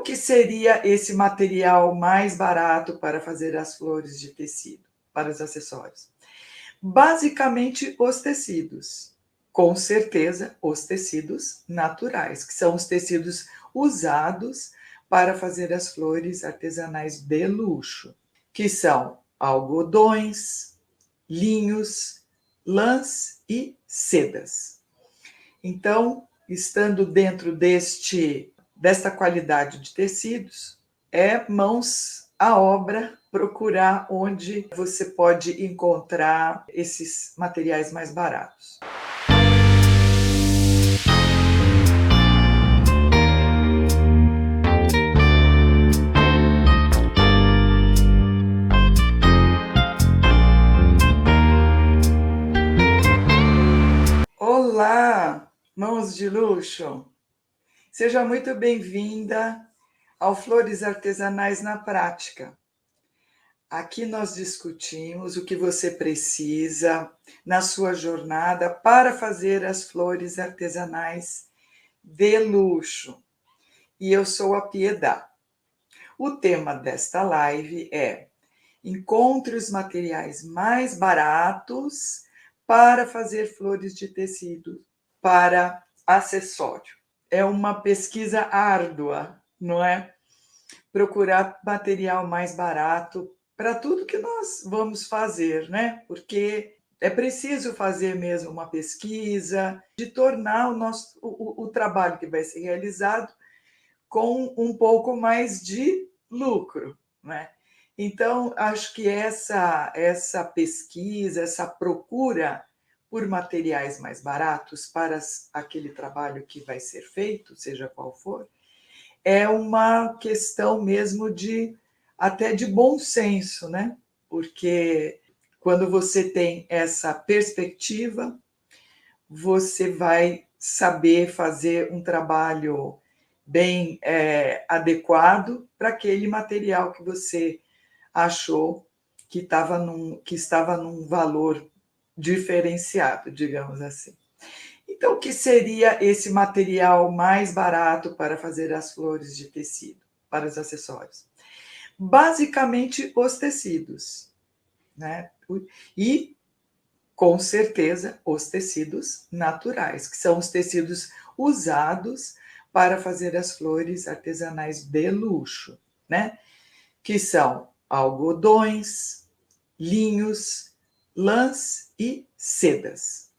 que seria esse material mais barato para fazer as flores de tecido, para os acessórios? Basicamente, os tecidos. Com certeza, os tecidos naturais, que são os tecidos usados para fazer as flores artesanais de luxo, que são algodões, linhos, lãs e sedas. Então, estando dentro desta qualidade de tecidos, é mãos à obra procurar onde você pode encontrar esses materiais mais baratos. Olá, mãos de luxo! Seja muito bem-vinda ao Flores Artesanais na Prática. Aqui nós discutimos o que você precisa na sua jornada para fazer as flores artesanais de luxo. E eu sou a Piedade. O tema desta live é: encontre os materiais mais baratos para fazer flores de tecido para acessório. É uma pesquisa árdua, não é? Procurar material mais barato para tudo que nós vamos fazer, né? Porque é preciso fazer mesmo uma pesquisa de tornar o trabalho que vai ser realizado com um pouco mais de lucro, né? Então, acho que essa pesquisa, essa procura por materiais mais baratos para aquele trabalho que vai ser feito, seja qual for, é uma questão mesmo até de bom senso, né? Porque quando você tem essa perspectiva, você vai saber fazer um trabalho bem adequado para aquele material que você achou que estava num valor diferenciado, digamos assim. Então, o que seria esse material mais barato para fazer as flores de tecido, para os acessórios? Basicamente, os tecidos, né? E, com certeza, os tecidos naturais, que são os tecidos usados para fazer as flores artesanais de luxo, né? Que são algodões, linhos, lãs e sedas.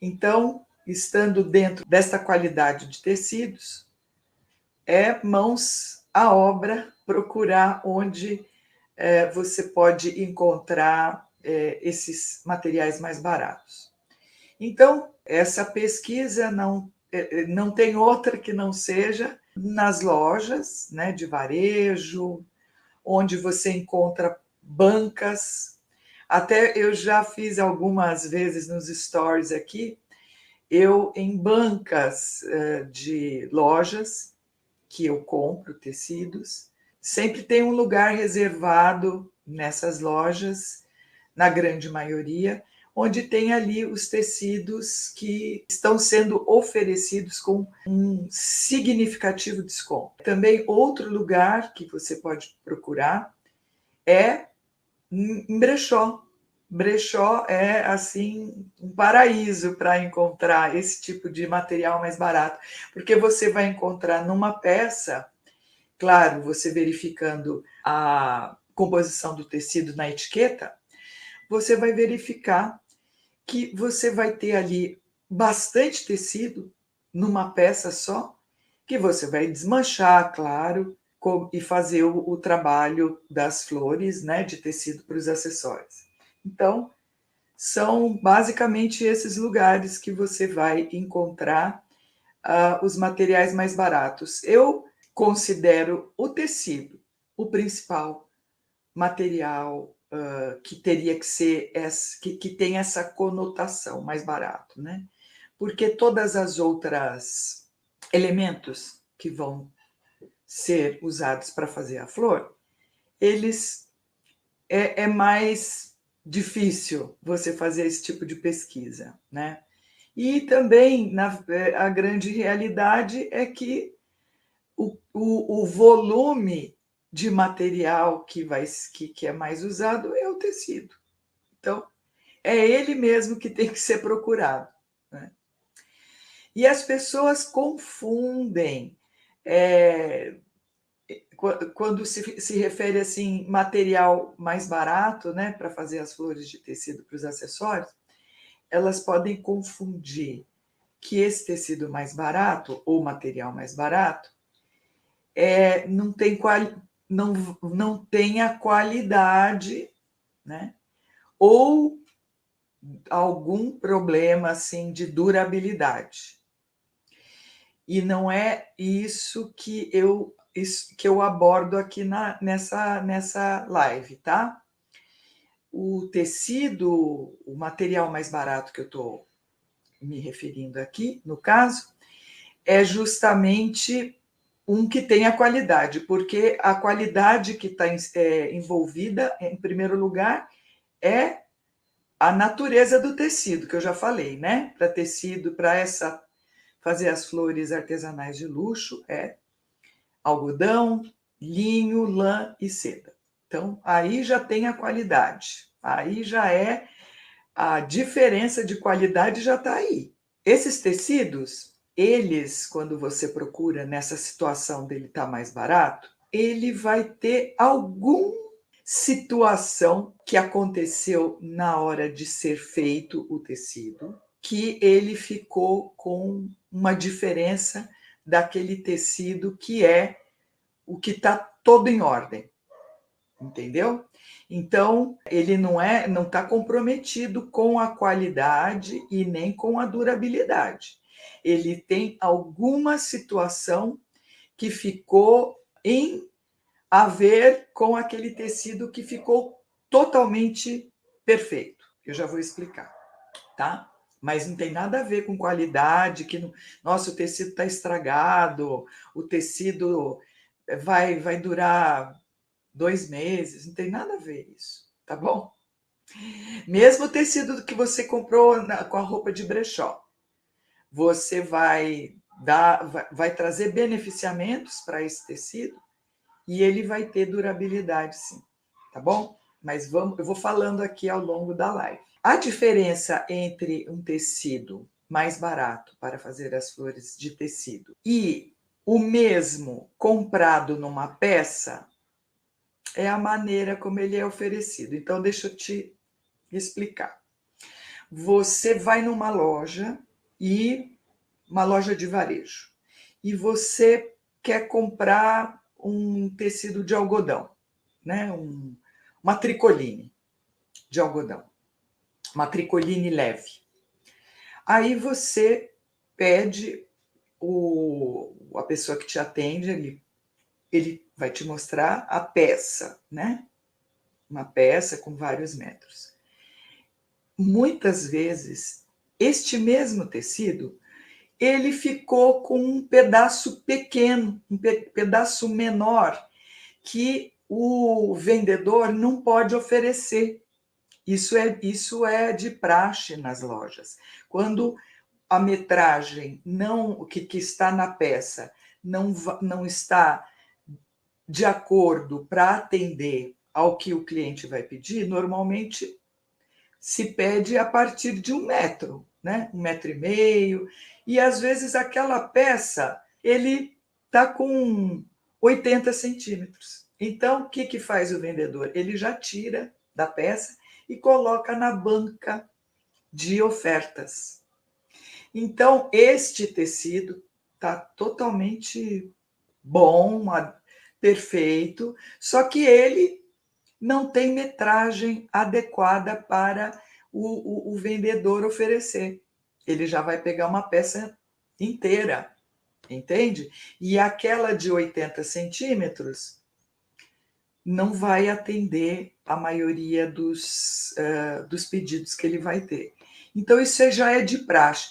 Então, estando dentro desta qualidade de tecidos, é mãos à obra procurar onde você pode encontrar esses materiais mais baratos. Então, essa pesquisa não tem outra que não seja nas lojas, né, de varejo, onde você encontra bancas. Até eu já fiz algumas vezes nos stories aqui, eu em bancas de lojas que eu compro tecidos, sempre tem um lugar reservado nessas lojas, na grande maioria, onde tem ali os tecidos que estão sendo oferecidos com um significativo desconto. Também outro lugar que você pode procurar é em brechó. Brechó é, assim, um paraíso para encontrar esse tipo de material mais barato, porque você vai encontrar numa peça, claro, você verificando a composição do tecido na etiqueta, você vai verificar que você vai ter ali bastante tecido numa peça só, que você vai desmanchar, claro, e fazer o trabalho das flores, né, de tecido para os acessórios. Então, são basicamente esses lugares que você vai encontrar os materiais mais baratos. Eu considero o tecido o principal material que teria que ser que tem essa conotação mais barato, né? Porque todas as outras elementos que vão ser usados para fazer a flor, eles é mais difícil você fazer esse tipo de pesquisa, né? E também a grande realidade é que o volume de material que é mais usado é o tecido. Então, é ele mesmo que tem que ser procurado, né? E as pessoas confundem, quando se refere assim, material mais barato, né, para fazer as flores de tecido para os acessórios, elas podem confundir que esse tecido mais barato, ou material mais barato, não tem a qualidade, né, ou algum problema assim de durabilidade. E não é isso que eu abordo aqui nessa live, tá? O tecido, o material mais barato que eu estou me referindo aqui, no caso, é justamente um que tem a qualidade, porque a qualidade que está envolvida, em primeiro lugar, é a natureza do tecido, que eu já falei, né? Para tecido, para fazer as flores artesanais de luxo, é algodão, linho, lã e seda. Então, aí já tem a qualidade. Aí já é a diferença de qualidade já está aí. Esses tecidos, eles, quando você procura nessa situação dele estar mais barato, ele vai ter alguma situação que aconteceu na hora de ser feito o tecido, que ele ficou com uma diferença daquele tecido que é o que está todo em ordem, entendeu? Então, ele não está comprometido com a qualidade e nem com a durabilidade. Ele tem alguma situação que ficou em a ver com aquele tecido que ficou totalmente perfeito. Eu já vou explicar, tá? Mas não tem nada a ver com qualidade, nossa, o tecido está estragado, o tecido vai durar 2 meses, não tem nada a ver isso, tá bom? Mesmo o tecido que você comprou com a roupa de brechó, você vai trazer beneficiamentos para esse tecido e ele vai ter durabilidade, sim, tá bom? Mas eu vou falando aqui ao longo da live. A diferença entre um tecido mais barato para fazer as flores de tecido e o mesmo comprado numa peça é a maneira como ele é oferecido. Então, deixa eu te explicar. Você vai numa loja, uma loja de varejo, e você quer comprar um tecido de algodão, né? Uma tricoline de algodão, uma tricoline leve. Aí você pede a pessoa que te atende, ele vai te mostrar a peça, né? Uma peça com vários metros. Muitas vezes, este mesmo tecido, ele ficou com um pedaço pequeno, um pedaço menor, que o vendedor não pode oferecer. Isso é de praxe nas lojas. Quando a metragem que está na peça não está de acordo para atender ao que o cliente vai pedir, normalmente se pede a partir de 1 metro, né? 1,5 metro, e às vezes aquela peça ele está com 80 centímetros. Então, o que faz o vendedor? Ele já tira da peça e coloca na banca de ofertas. Então, este tecido está totalmente bom, perfeito, só que ele não tem metragem adequada para o vendedor oferecer. Ele já vai pegar uma peça inteira, entende? E aquela de 80 centímetros não vai atender a maioria dos pedidos que ele vai ter. Então, isso já é de praxe.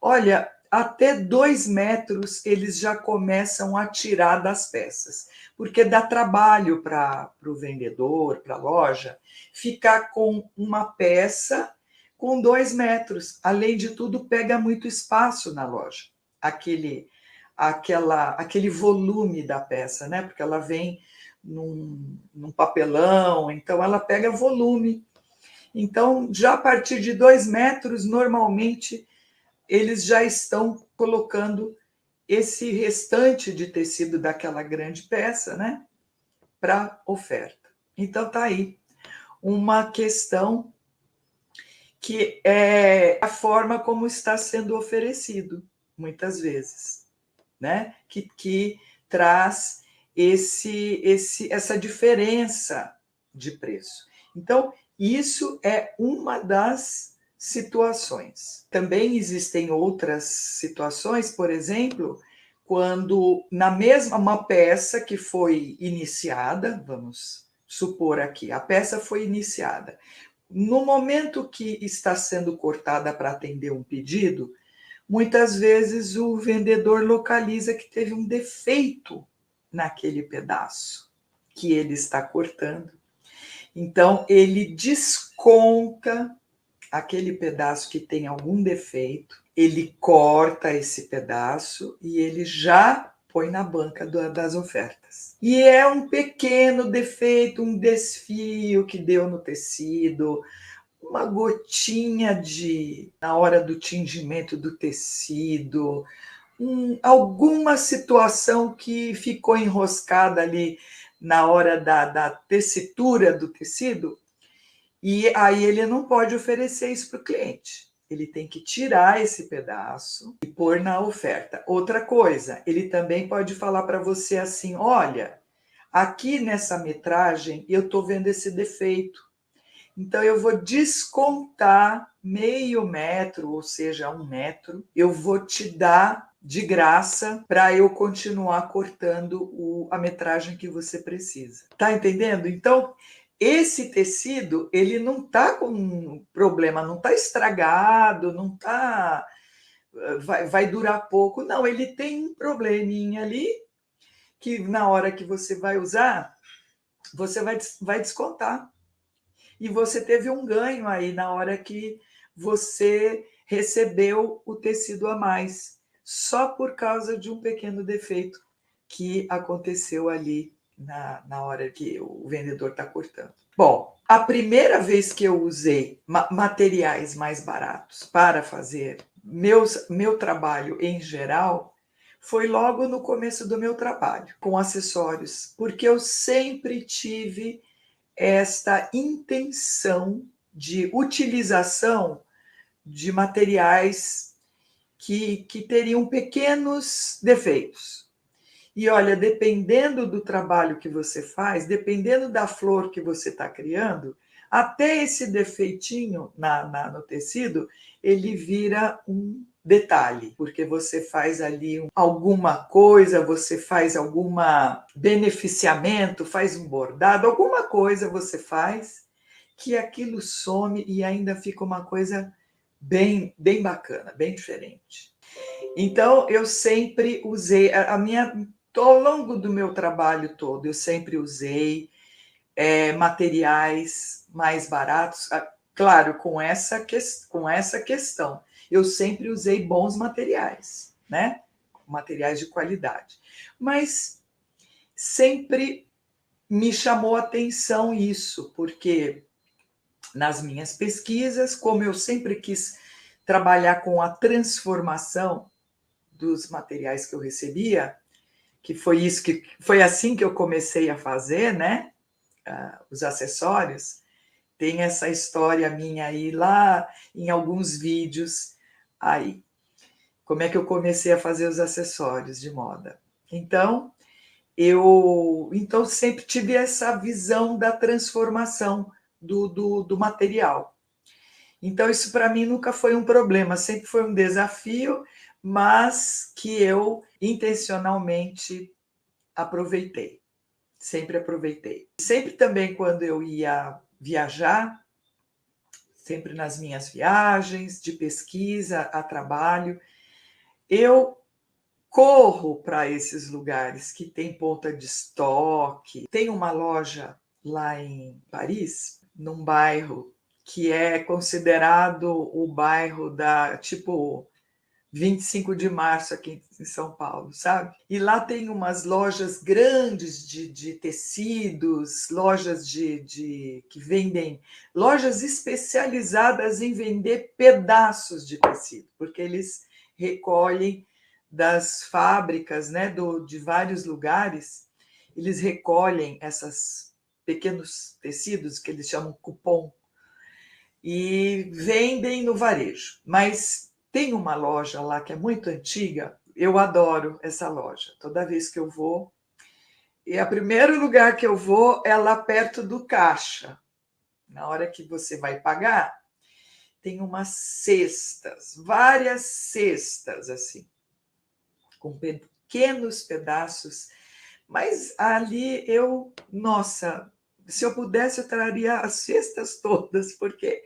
Olha, até 2 metros eles já começam a tirar das peças, porque dá trabalho para o vendedor, para a loja, ficar com uma peça com 2 metros. Além de tudo, pega muito espaço na loja. aquele volume da peça, né? Porque ela vem num papelão, então ela pega volume. Então, já a partir de 2 metros, normalmente, eles já estão colocando esse restante de tecido daquela grande peça, né, para oferta. Então, tá aí uma questão que é a forma como está sendo oferecido, muitas vezes, né, que traz essa diferença de preço. Então, isso é uma das situações. Também existem outras situações, por exemplo, quando na mesma uma peça que foi iniciada, vamos supor aqui, a peça foi iniciada. No momento que está sendo cortada para atender um pedido, muitas vezes o vendedor localiza que teve um defeito naquele pedaço que ele está cortando. Então, ele desconta aquele pedaço que tem algum defeito, ele corta esse pedaço e ele já põe na banca das ofertas. E é um pequeno defeito, um desfio que deu no tecido, uma gotinha na hora do tingimento do tecido, alguma situação que ficou enroscada ali na hora da tessitura do tecido, e aí ele não pode oferecer isso para o cliente. Ele tem que tirar esse pedaço e pôr na oferta. Outra coisa, ele também pode falar para você assim: olha, aqui nessa metragem eu estou vendo esse defeito. Então, eu vou descontar meio metro, ou seja, 1 metro, eu vou te dar de graça para eu continuar cortando a metragem que você precisa. Tá entendendo? Então, esse tecido, ele não está com problema, não está estragado, não está... vai durar pouco. Não, ele tem um probleminha ali que na hora que você vai usar, você vai descontar. E você teve um ganho aí na hora que você recebeu o tecido a mais, só por causa de um pequeno defeito que aconteceu ali na hora que o vendedor está cortando. Bom, a primeira vez que eu usei materiais mais baratos para fazer meu trabalho em geral foi logo no começo do meu trabalho, com acessórios, porque eu sempre tive esta intenção de utilização de materiais que teriam pequenos defeitos. E olha, dependendo do trabalho que você faz, dependendo da flor que você está criando, até esse defeitinho no tecido, ele vira um detalhe, porque você faz ali alguma coisa, você faz alguma beneficiamento, faz um bordado, alguma coisa você faz que aquilo some e ainda fica uma coisa bem, bem bacana, bem diferente. Então, eu sempre usei, ao longo do meu trabalho todo, eu sempre usei materiais mais baratos, claro, com essa questão. Eu sempre usei bons materiais, né? Materiais de qualidade. Mas sempre me chamou a atenção isso, porque nas minhas pesquisas, como eu sempre quis trabalhar com a transformação dos materiais que eu recebia, que foi assim que eu comecei a fazer, né? Os acessórios. Tem essa história minha aí lá em alguns vídeos aí. Como é que eu comecei a fazer os acessórios de moda? Então, eu sempre tive essa visão da transformação do material. Então, isso para mim nunca foi um problema, sempre foi um desafio, mas que eu intencionalmente aproveitei. Sempre aproveitei. Sempre também quando eu ia viajar, sempre nas minhas viagens de pesquisa a trabalho, eu corro para esses lugares que tem ponta de estoque. Tem uma loja lá em Paris, num bairro que é considerado o bairro 25 de março aqui em São Paulo, sabe? E lá tem umas lojas grandes de tecidos, lojas que vendem, lojas especializadas em vender pedaços de tecido, porque eles recolhem das fábricas, né, de vários lugares, eles recolhem esses pequenos tecidos que eles chamam cupom e vendem no varejo. Mas tem uma loja lá que é muito antiga, eu adoro essa loja. Toda vez que eu vou, e o primeiro lugar que eu vou é lá perto do caixa. Na hora que você vai pagar, tem umas cestas, várias cestas assim, com pequenos pedaços. Mas ali nossa, se eu pudesse, eu traria as cestas todas, porque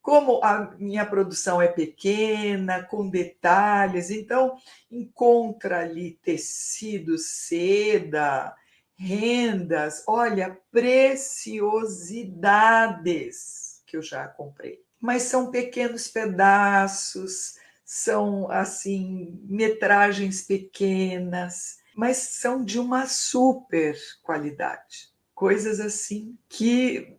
como a minha produção é pequena, com detalhes, então encontra ali tecidos, seda, rendas, olha, preciosidades que eu já comprei. Mas são pequenos pedaços, são assim metragens pequenas, mas são de uma super qualidade. Coisas assim que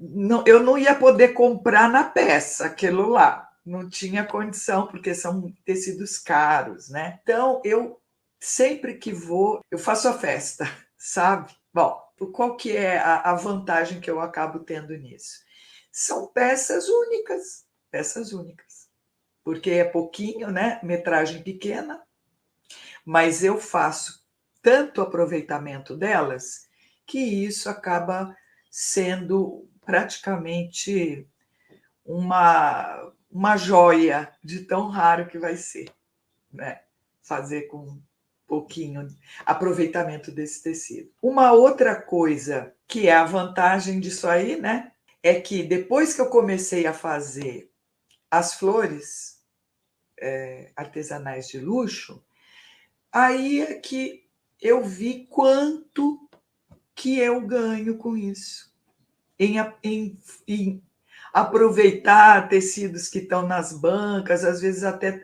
eu não ia poder comprar na peça, aquilo lá. Não tinha condição, porque são tecidos caros, né? Então, eu sempre que vou, eu faço a festa, sabe? Bom, qual que é a vantagem que eu acabo tendo nisso? São peças únicas, porque é pouquinho, né? Metragem pequena, mas eu faço tanto aproveitamento delas que isso acaba sendo praticamente uma joia de tão raro que vai ser, né? Fazer com pouquinho aproveitamento desse tecido. Uma outra coisa que é a vantagem disso aí, né? É que depois que eu comecei a fazer as flores artesanais de luxo, aí é que eu vi quanto que eu ganho com isso. Em aproveitar tecidos que estão nas bancas, às vezes até,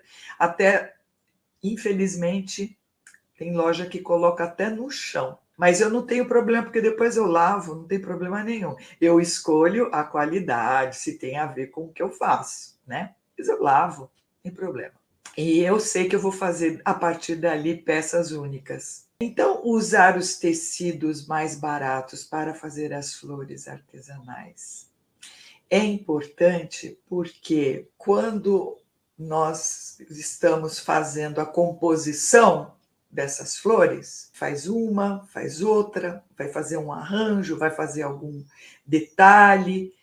infelizmente, tem loja que coloca até no chão. Mas eu não tenho problema, porque depois eu lavo, não tem problema nenhum. Eu escolho a qualidade, se tem a ver com o que eu faço, né? Mas eu lavo, não tem problema. E eu sei que eu vou fazer, a partir dali, peças únicas. Então, usar os tecidos mais baratos para fazer as flores artesanais é importante, porque quando nós estamos fazendo a composição dessas flores, faz uma, faz outra, vai fazer um arranjo, vai fazer algum detalhe.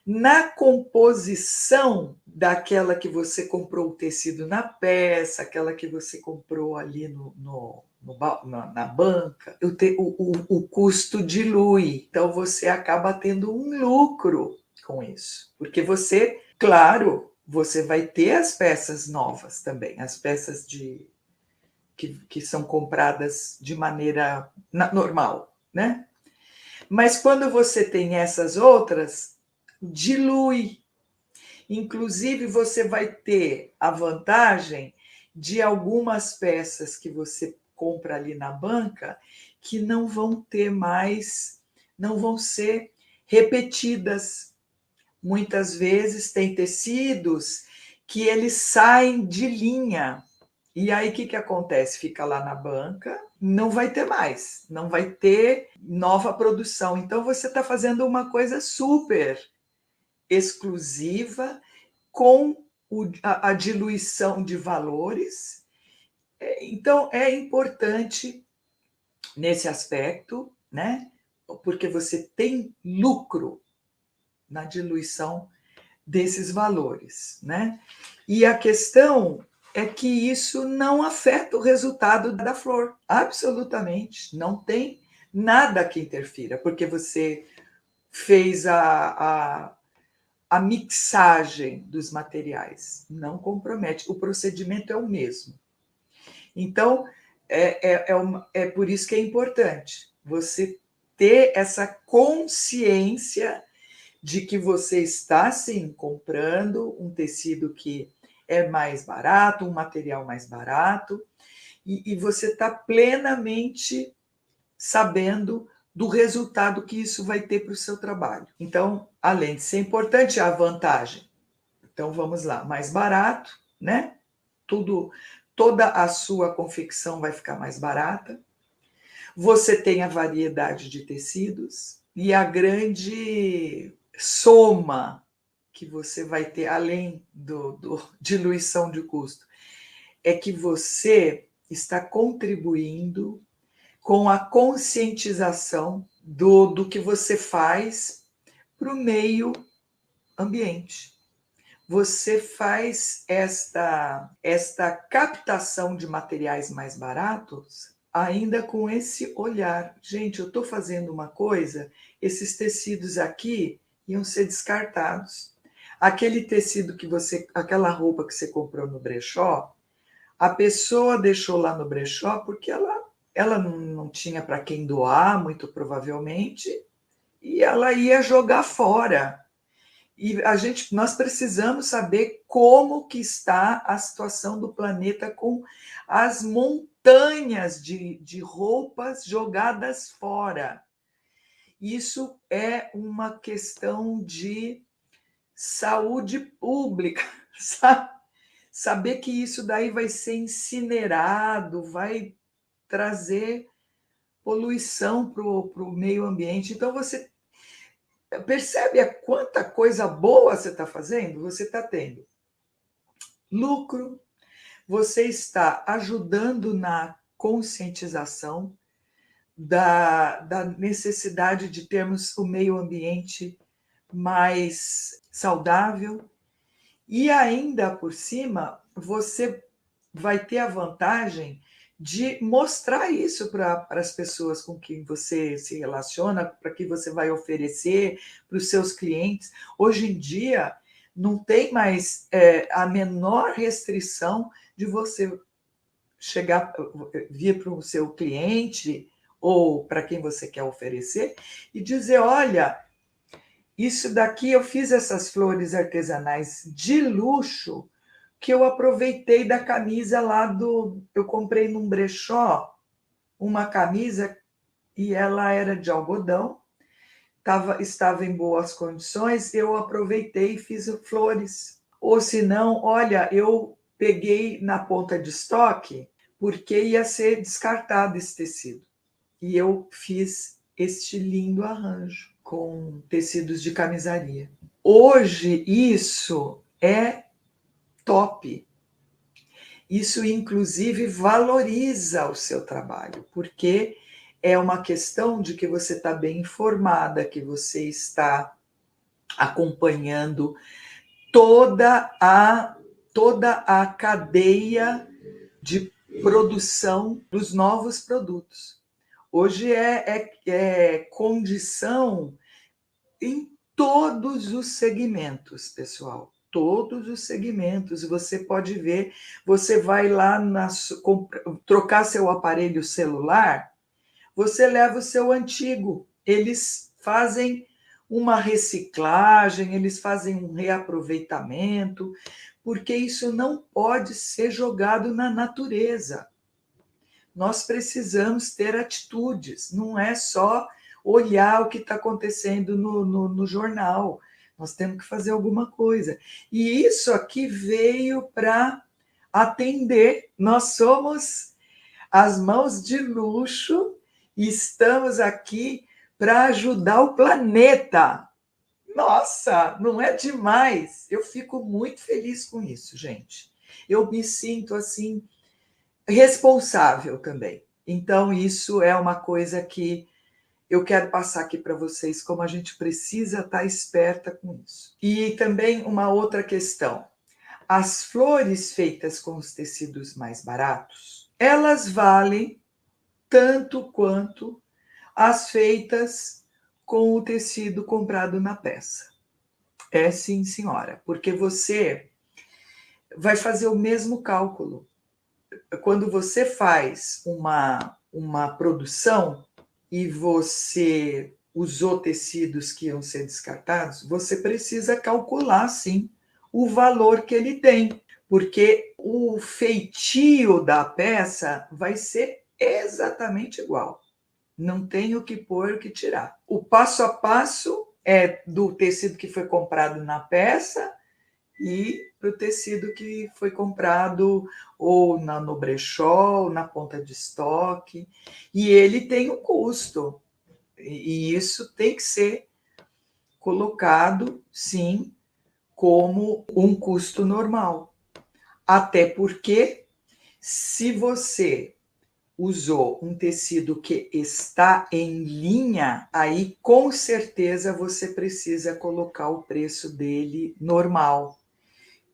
Na composição daquela que você comprou o tecido na peça, aquela que você comprou ali na banca, o custo dilui. Então, você acaba tendo um lucro com isso. Porque você, claro, você vai ter as peças novas também, as peças que são compradas de maneira normal, né? Mas quando você tem essas outras, dilui. Inclusive, você vai ter a vantagem de algumas peças que você compra ali na banca que não vão ter mais, não vão ser repetidas. Muitas vezes tem tecidos que eles saem de linha. E aí, o que acontece? Fica lá na banca, não vai ter mais, não vai ter nova produção. Então, você está fazendo uma coisa super exclusiva, com a diluição de valores. Então, é importante nesse aspecto, né? Porque você tem lucro na diluição desses valores, né? E a questão é que isso não afeta o resultado da flor, absolutamente. Não tem nada que interfira, porque você fez a mixagem dos materiais. Não compromete, o procedimento é o mesmo. Então, é por isso que é importante você ter essa consciência de que você está, sim, comprando um tecido que é mais barato, um material mais barato, e você está plenamente sabendo do resultado que isso vai ter para o seu trabalho. Então, além de ser importante, a vantagem. Então, vamos lá, mais barato, né? Toda a sua confecção vai ficar mais barata. Você tem a variedade de tecidos e a grande soma que você vai ter, além do diluição de custo, é que você está contribuindo com a conscientização do que você faz para o meio ambiente. Você faz esta captação de materiais mais baratos ainda com esse olhar. Gente, eu estou fazendo uma coisa, esses tecidos aqui iam ser descartados. Aquele tecido aquela roupa que você comprou no brechó, a pessoa deixou lá no brechó porque ela não tinha para quem doar, muito provavelmente, e ela ia jogar fora. E nós precisamos saber como que está a situação do planeta com as montanhas de roupas jogadas fora. Isso é uma questão de saúde pública, sabe? Saber que isso daí vai ser incinerado, vai trazer poluição para o meio ambiente. Então, você percebe a quanta coisa boa você está fazendo? Você está tendo lucro, você está ajudando na conscientização da necessidade de termos o meio ambiente mais saudável e ainda por cima você vai ter a vantagem de mostrar isso para as pessoas com quem você se relaciona, para que você vai oferecer para os seus clientes. Hoje em dia, não tem mais a menor restrição de você vir para o seu cliente ou para quem você quer oferecer e dizer, olha, isso daqui eu fiz essas flores artesanais de luxo que eu aproveitei da camisa eu comprei num brechó uma camisa e ela era de algodão, estava em boas condições, eu aproveitei e fiz flores. Ou se não, olha, eu peguei na ponta de estoque porque ia ser descartado esse tecido. E eu fiz este lindo arranjo com tecidos de camisaria. Hoje isso é top. Isso, inclusive, valoriza o seu trabalho, porque é uma questão de que você está bem informada, que você está acompanhando toda a cadeia de produção dos novos produtos. Hoje é condição em todos os segmentos, pessoal. Todos os segmentos. Você pode ver, você vai lá trocar seu aparelho celular, você leva o seu antigo. Eles fazem uma reciclagem, eles fazem um reaproveitamento, porque isso não pode ser jogado na natureza. Nós precisamos ter atitudes, não é só olhar o que está acontecendo no jornal. Nós temos que fazer alguma coisa. E isso aqui veio para atender. Nós somos as mãos de luxo e estamos aqui para ajudar o planeta. Nossa, não é demais? Eu fico muito feliz com isso, gente. Eu me sinto assim responsável também. Então, isso é uma coisa que eu quero passar aqui para vocês, como a gente precisa estar esperta com isso. E também uma outra questão. As flores feitas com os tecidos mais baratos, elas valem tanto quanto as feitas com o tecido comprado na peça. É sim, senhora, porque você vai fazer o mesmo cálculo. Quando você faz uma produção e você usou tecidos que iam ser descartados, você precisa calcular, sim, o valor que ele tem. porque o feitio da peça vai ser exatamente igual. Não tem o que pôr, o que tirar. O passo a passo é do tecido que foi comprado na peça e para o tecido que foi comprado ou no brechó, ou na ponta de estoque. E ele tem um custo. E isso tem que ser colocado, sim, como um custo normal. Até porque, se você usou um tecido que está em linha, aí com certeza você precisa colocar o preço dele normal.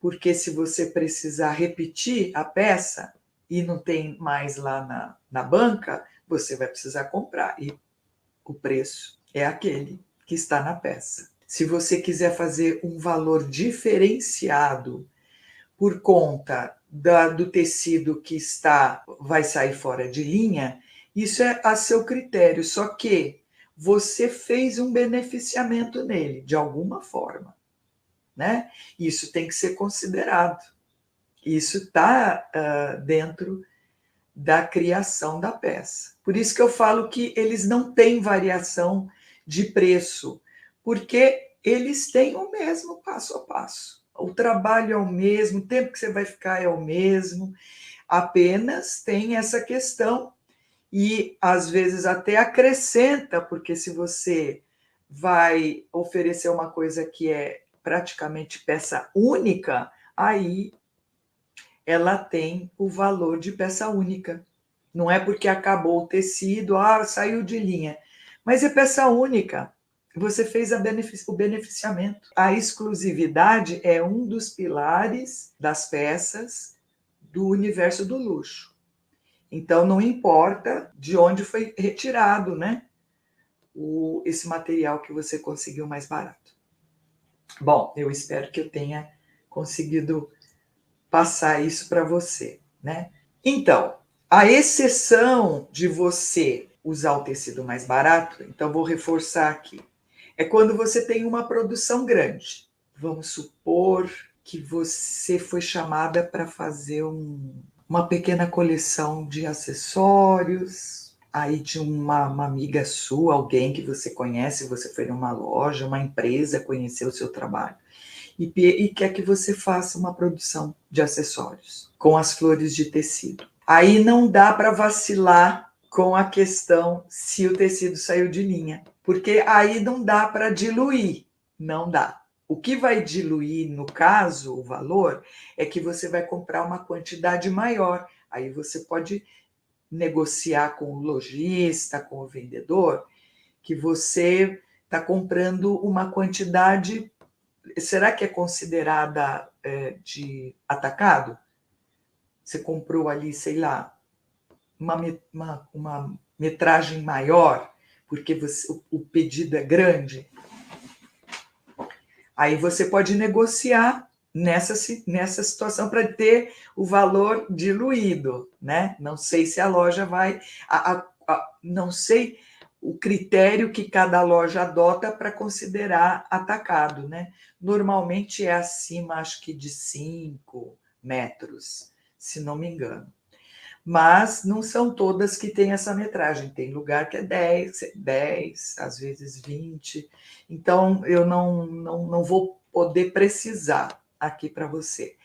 Porque se você precisar repetir a peça e não tem mais lá na banca, você vai precisar comprar. E o preço é aquele que está na peça. Se você quiser fazer um valor diferenciado por conta do tecido que vai sair fora de linha, isso é a seu critério. Só que você fez um beneficiamento nele, de alguma forma, né? Isso tem que ser considerado. Isso está dentro da criação da peça. Por isso que eu falo que eles não têm variação de preço, porque eles têm o mesmo passo a passo. O trabalho é o mesmo, o tempo que você vai ficar é o mesmo, apenas tem essa questão e às vezes até acrescenta, porque se você vai oferecer uma coisa que é praticamente peça única, aí ela tem o valor de peça única. Não é porque acabou o tecido, saiu de linha. Mas é peça única. Você fez o beneficiamento. A exclusividade é um dos pilares das peças do universo do luxo. Então, não importa de onde foi retirado, né? Esse material que você conseguiu mais barato. Bom, eu espero que eu tenha conseguido passar isso para você, né? Então, a exceção de você usar o tecido mais barato, então vou reforçar aqui, é quando você tem uma produção grande. Vamos supor que você foi chamada para fazer uma pequena coleção de acessórios, aí de uma amiga sua, alguém que você conhece, você foi numa loja, uma empresa conheceu o seu trabalho e quer que você faça uma produção de acessórios com as flores de tecido. Aí não dá para vacilar com a questão se o tecido saiu de linha, porque aí não dá para diluir, não dá. O que vai diluir, no caso, o valor, é que você vai comprar uma quantidade maior. Aí você pode negociar com o lojista, com o vendedor, que você está comprando uma quantidade. Será que é considerada de atacado? Você comprou ali, sei lá, uma metragem maior, porque o pedido é grande. Aí você pode negociar nessa situação para ter o valor diluído, né? Não sei se a loja vai... não sei o critério que cada loja adota para considerar atacado, né? Normalmente é acima, acho que de 5 metros, se não me engano. Mas não são todas que têm essa metragem. Tem lugar que é 10, às vezes 20. Então, eu não vou poder precisar aqui para você.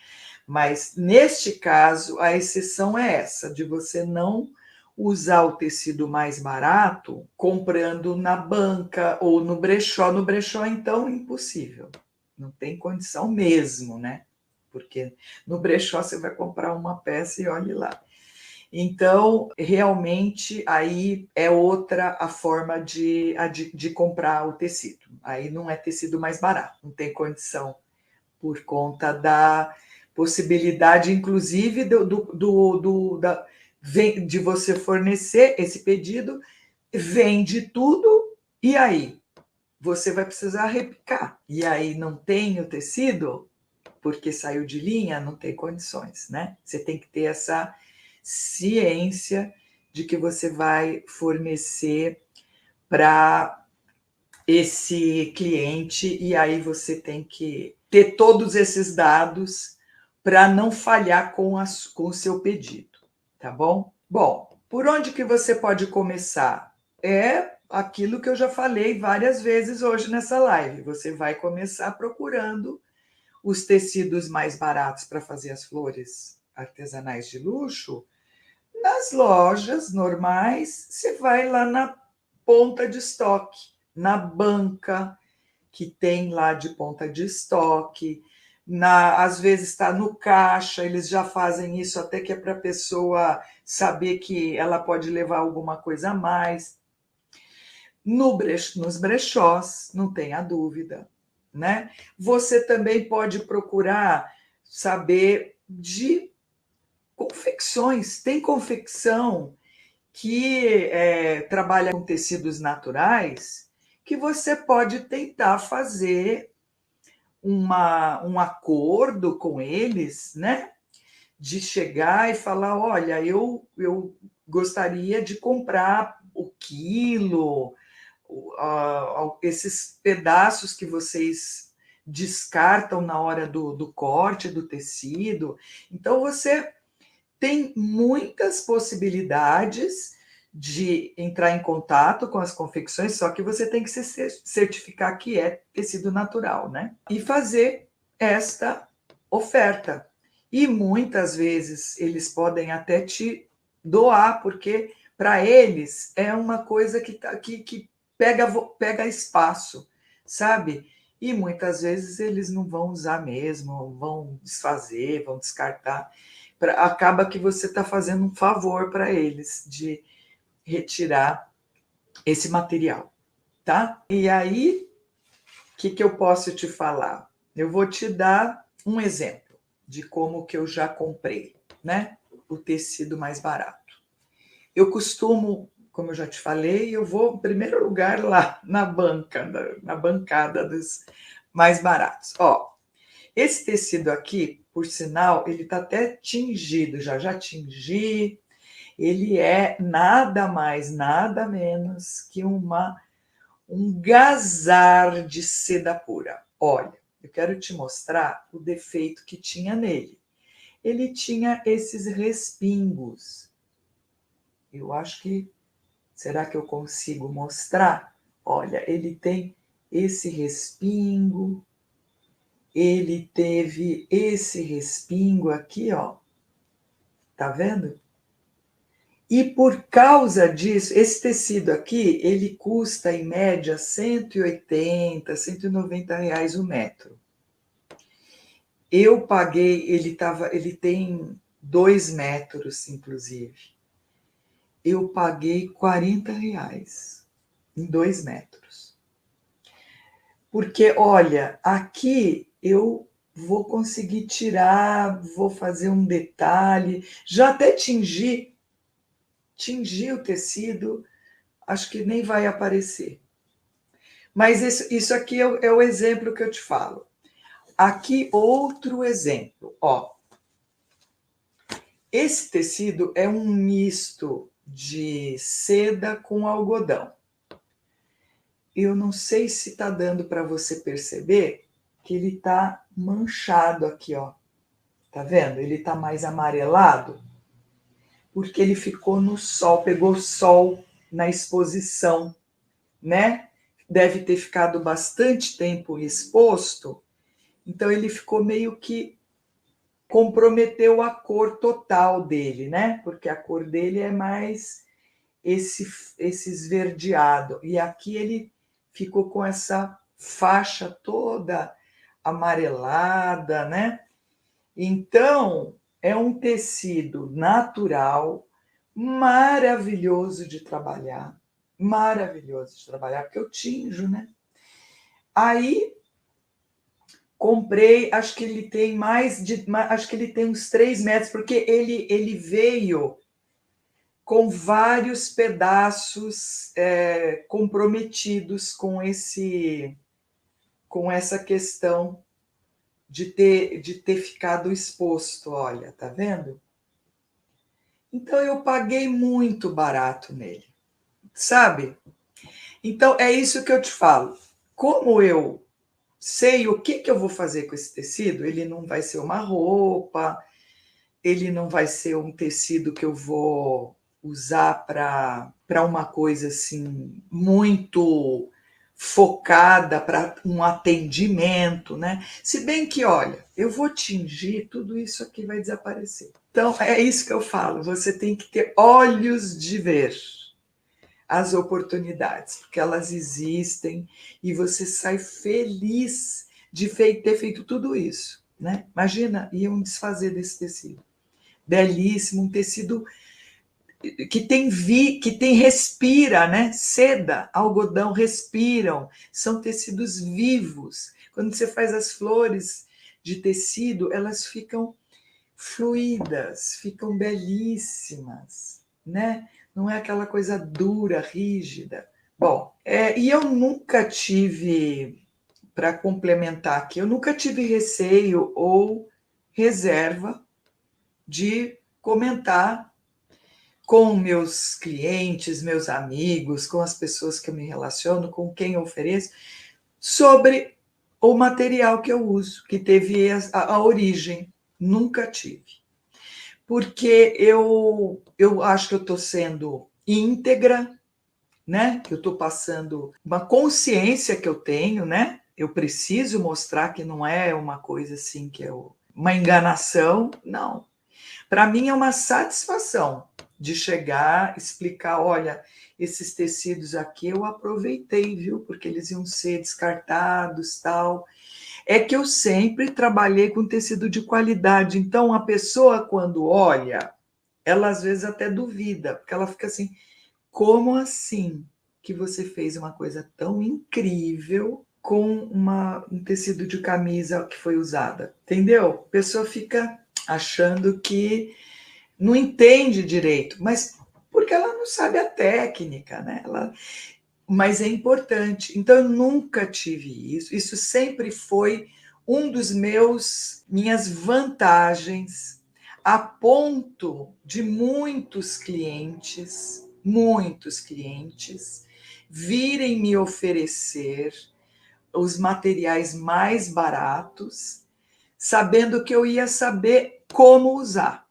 Mas, neste caso, a exceção é essa, de você não usar o tecido mais barato comprando na banca ou no brechó. No brechó, então, impossível. Não tem condição mesmo, né? Porque no brechó você vai comprar uma peça e olhe lá. Então, realmente, aí é outra a forma de comprar o tecido. Aí não é tecido mais barato, não tem condição, por conta da possibilidade, inclusive, de você fornecer esse pedido, vende tudo, e aí? Você vai precisar repicar. E aí não tem o tecido, porque saiu de linha, não tem condições, né? Você tem que ter essa ciência de que você vai fornecer para esse cliente, e aí você tem que ter todos esses dados para não falhar com o seu pedido, tá bom? Bom, por onde que você pode começar? É aquilo que eu já falei várias vezes hoje nessa live. Você vai começar procurando os tecidos mais baratos para fazer as flores artesanais de luxo. Nas lojas normais, você vai lá na ponta de estoque, na banca que tem lá de ponta de estoque, às vezes está no caixa, eles já fazem isso até que é para a pessoa saber que ela pode levar alguma coisa a mais. Nos brechós, não tenha dúvida, né? Você também pode procurar saber de confecções. Tem confecção que trabalha com tecidos naturais que você pode tentar fazer um acordo com eles, né? De chegar e falar, olha, eu gostaria de comprar o quilo, esses pedaços que vocês descartam na hora do corte do tecido. Então, você tem muitas possibilidades de entrar em contato com as confecções, só que você tem que se certificar que é tecido natural, né? E fazer esta oferta. E muitas vezes eles podem até te doar, porque para eles é uma coisa que pega espaço, sabe? E muitas vezes eles não vão usar mesmo, vão desfazer, vão descartar. Acaba que você está fazendo um favor para eles de retirar esse material, tá? E aí, o que eu posso te falar? Eu vou te dar um exemplo de como que eu já comprei, né? O tecido mais barato. Eu costumo, como eu já te falei, eu vou, em primeiro lugar, lá na bancada dos mais baratos. Ó, esse tecido aqui, por sinal, ele está até tingido, já tingi. Ele é nada mais, nada menos que um gazar de seda pura. Olha, eu quero te mostrar o defeito que tinha nele. Ele tinha esses respingos. Eu acho que... Será que eu consigo mostrar? Olha, ele tem esse respingo. Ele teve esse respingo aqui, ó. Tá vendo? E por causa disso, esse tecido aqui, ele custa em média 180, 190 reais o metro. Eu paguei, ele tem 2 metros, inclusive. Eu paguei 40 reais em 2 metros. Porque, olha, aqui eu vou conseguir tirar, vou fazer um detalhe, já até tingi o tecido, acho que nem vai aparecer. Mas isso aqui é o exemplo que eu te falo. Aqui, outro exemplo. Ó, esse tecido é um misto de seda com algodão. Eu não sei se está dando para você perceber que ele está manchado aqui, ó. Tá vendo? Ele está mais amarelado porque ele ficou no sol, pegou sol na exposição, né? Deve ter ficado bastante tempo exposto, então ele ficou meio que comprometeu a cor total dele, né? Porque a cor dele é mais esse esverdeado. E aqui ele ficou com essa faixa toda amarelada, né? Então, é um tecido natural, maravilhoso de trabalhar, porque eu tinjo, né? Aí comprei, acho que ele tem acho que ele tem uns 3 metros, porque ele veio com vários pedaços comprometidos com essa questão de ter ficado exposto, olha, tá vendo? Então eu paguei muito barato nele, sabe? Então é isso que eu te falo. Como eu sei o que eu vou fazer com esse tecido, ele não vai ser uma roupa, ele não vai ser um tecido que eu vou usar para uma coisa assim muito focada para um atendimento, né? Se bem que, olha, eu vou tingir, tudo isso aqui vai desaparecer. Então, é isso que eu falo, você tem que ter olhos de ver as oportunidades, porque elas existem e você sai feliz de ter feito tudo isso, né? Imagina, iam desfazer desse tecido. Belíssimo, um tecido que tem respira, né? Seda, algodão respiram, são tecidos vivos. Quando você faz as flores de tecido, elas ficam fluídas, ficam belíssimas, né? Não é aquela coisa dura, rígida. Bom, e eu nunca tive, para complementar aqui, eu nunca tive receio ou reserva de comentar com meus clientes, meus amigos, com as pessoas que eu me relaciono, com quem eu ofereço, sobre o material que eu uso, que teve a origem. Nunca tive. Porque eu acho que eu estou sendo íntegra, né? Que eu estou passando uma consciência que eu tenho, né? Eu preciso mostrar que não é uma coisa assim uma enganação, não. Para mim é uma satisfação de chegar, explicar, olha, esses tecidos aqui eu aproveitei, viu? Porque eles iam ser descartados, tal. É que eu sempre trabalhei com tecido de qualidade, então a pessoa quando olha, ela às vezes até duvida, porque ela fica assim, como assim que você fez uma coisa tão incrível com um tecido de camisa que foi usada? Entendeu? A pessoa fica achando que não entende direito, mas porque ela não sabe a técnica, né? Mas é importante. Então, eu nunca tive isso. Isso sempre foi um dos minhas vantagens, a ponto de muitos clientes, virem me oferecer os materiais mais baratos, sabendo que eu ia saber como usar.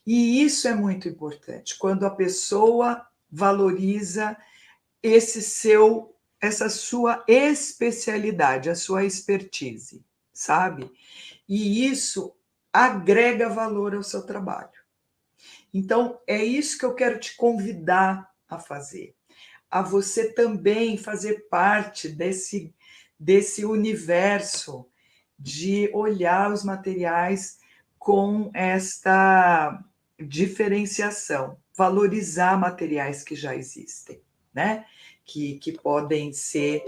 E isso é muito importante, quando a pessoa valoriza essa sua especialidade, a sua expertise, sabe? E isso agrega valor ao seu trabalho. Então, é isso que eu quero te convidar a fazer, a você também fazer parte desse universo de olhar os materiais com esta diferenciação, valorizar materiais que já existem, né? Que podem ser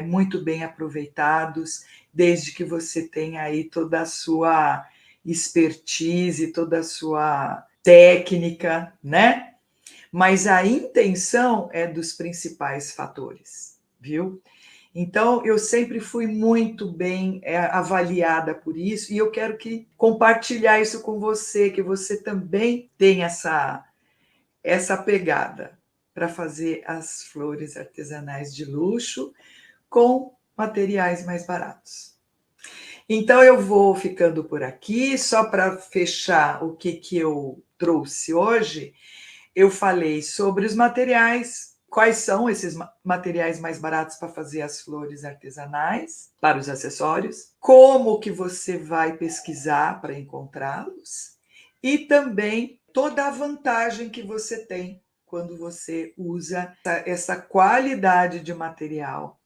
muito bem aproveitados, desde que você tenha aí toda a sua expertise, toda a sua técnica, né? Mas a intenção é dos principais fatores, viu? Então, eu sempre fui muito bem avaliada por isso, e eu quero compartilhar isso com você, que você também tem essa pegada para fazer as flores artesanais de luxo com materiais mais baratos. Então, eu vou ficando por aqui, só para fechar o que eu trouxe hoje. Eu falei sobre os materiais, quais são esses materiais mais baratos para fazer as flores artesanais, para os acessórios, como que você vai pesquisar para encontrá-los, e também toda a vantagem que você tem quando você usa essa qualidade de material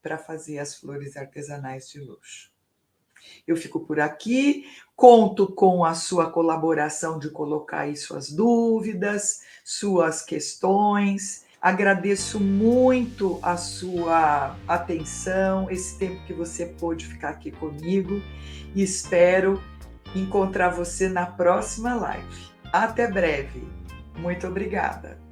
para fazer as flores artesanais de luxo. Eu fico por aqui, conto com a sua colaboração de colocar aí suas dúvidas, suas questões. Agradeço muito a sua atenção, esse tempo que você pôde ficar aqui comigo, e espero encontrar você na próxima live. Até breve. Muito obrigada.